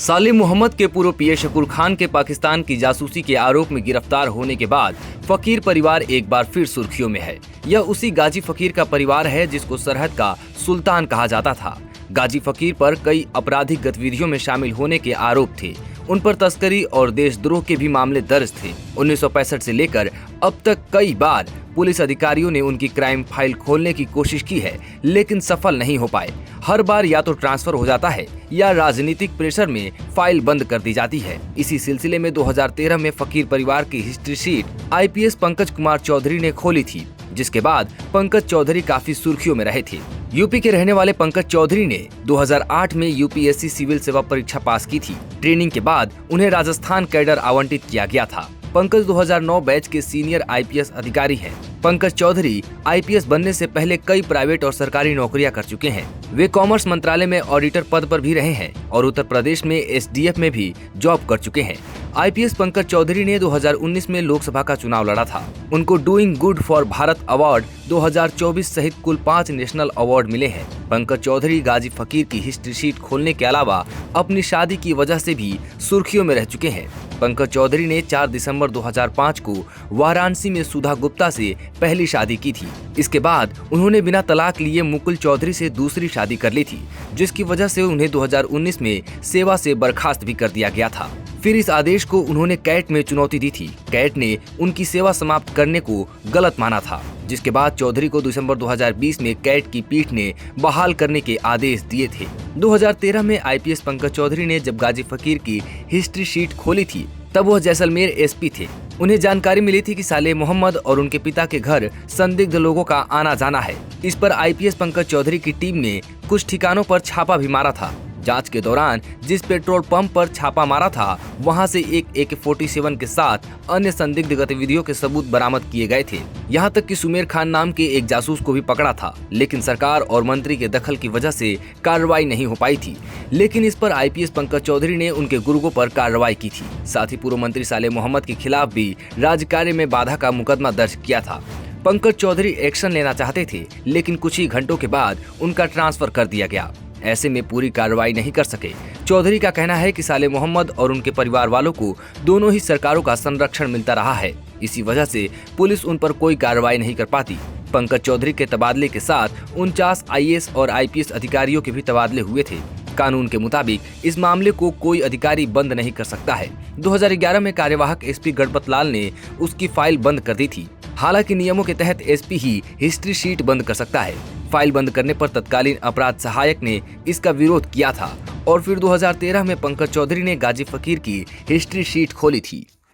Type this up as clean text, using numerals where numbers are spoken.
सालिम मोहम्मद के पूर्व पीए शकूर खान के पाकिस्तान की जासूसी के आरोप में गिरफ्तार होने के बाद फकीर परिवार एक बार फिर सुर्खियों में है। यह उसी गाजी फकीर का परिवार है जिसको सरहद का सुल्तान कहा जाता था। गाजी फकीर पर कई आपराधिक गतिविधियों में शामिल होने के आरोप थे। उन पर तस्करी और देशद्रोह के भी मामले दर्ज थे। 1965 से लेकर अब तक कई बार पुलिस अधिकारियों ने उनकी क्राइम फाइल खोलने की कोशिश की है, लेकिन सफल नहीं हो पाए। हर बार या तो ट्रांसफर हो जाता है या राजनीतिक प्रेशर में फाइल बंद कर दी जाती है। इसी सिलसिले में 2013 में फकीर परिवार की history sheet IPS Pankaj Kumar Chaudhary ने खोली थी, जिसके बाद पंकज चौधरी काफी सुर्खियों में रहे थे। यूपी के रहने वाले पंकज चौधरी ने 2008 में यूपीएससी सिविल सेवा परीक्षा पास की थी। ट्रेनिंग के बाद उन्हें राजस्थान कैडर आवंटित किया गया था। पंकज 2009 बैच के सीनियर आईपीएस अधिकारी हैं। पंकज चौधरी आईपीएस बनने से पहले कई प्राइवेट और सरकारी नौकरियां कर चुके हैं। वे कॉमर्स मंत्रालय में ऑडिटर पद पर भी रहे हैं और उत्तर प्रदेश में एसडीएफ में भी जॉब कर चुके हैं। आईपीएस पंकज चौधरी ने 2019 में लोकसभा का चुनाव लड़ा था। उनको doing good for Bharat award 2024 सहित कुल 5 नेशनल अवार्ड मिले हैं। पंकज चौधरी गाजी फकीर की हिस्ट्री शीट खोलने के अलावा अपनी शादी की वजह से भी सुर्खियों में रह चुके हैं। पंकज चौधरी ने 4 दिसंबर 2005 को वाराणसी में सुधा गुप्ता से पहली शादी की थी। इसके बाद उन्होंने बिना तलाक लिए मुकुल चौधरी से दूसरी शादी कर ली थी, जिसकी वजह से उन्हें 2019 में सेवा से बर्खास्त भी कर दिया गया था। फिर इस आदेश को उन्होंने कैट में चुनौती दी थी। कैट ने उनकी सेवा समाप्त करने को गलत माना था, जिसके बाद चौधरी को दिसंबर 2020 में कैट की पीठ ने बहाल करने के आदेश दिए थे। 2013 में आईपीएस पंकज चौधरी ने जब गाजी फकीर की हिस्ट्री शीट खोली थी, तब वह जैसलमेर एसपी थे। उन्हें जानकारी मिली थी कि सालिम मोहम्मद और उनके पिता के घर संदिग्ध लोगों का आना जाना है। इस पर आईपीएस पंकज चौधरी की टीम ने कुछ ठिकानों पर छापा भी मारा था। जांच के दौरान जिस पेट्रोल पंप पर छापा मारा था, वहां से एक AK-47 के साथ अन्य संदिग्ध गतिविधियों के सबूत बरामद किए गए थे। यहां तक कि सुमेर खान नाम के एक जासूस को भी पकड़ा था, लेकिन सरकार और मंत्री के दखल की वजह से कार्रवाई नहीं हो पाई थी। लेकिन इस पर आईपीएस पंकज चौधरी ने उनके गुर्गों पर कार्रवाई की थी। साथ ही पूर्व मंत्री सालिम मोहम्मद के खिलाफ भी राजकार्य में बाधा का मुकदमा दर्ज किया था। पंकज चौधरी एक्शन लेना चाहते थे, लेकिन कुछ ही घंटों के बाद उनका ट्रांसफर कर दिया गया। ऐसे में पूरी कार्रवाई नहीं कर सके। चौधरी का कहना है कि सालिम मोहम्मद और उनके परिवार वालों को दोनों ही सरकारों का संरक्षण मिलता रहा है। इसी वजह से पुलिस उन पर कोई कार्रवाई नहीं कर पाती। पंकज चौधरी के तबादले के साथ 49 आईएएस और आईपीएस अधिकारियों के भी तबादले हुए थे। कानून के मुताबिक इस मामले को कोई अधिकारी बंद नहीं कर सकता है। 2011 में कार्यवाहक एसपी गणपत लाल ने उसकी फाइल बंद कर दी थी। हालांकि नियमों के तहत एसपी ही हिस्ट्री शीट बंद कर सकता है। फाइल बंद करने पर तत्कालीन अपराध सहायक ने इसका विरोध किया था और फिर 2013 में पंकज चौधरी ने गाजी फकीर की हिस्ट्री शीट खोली थी।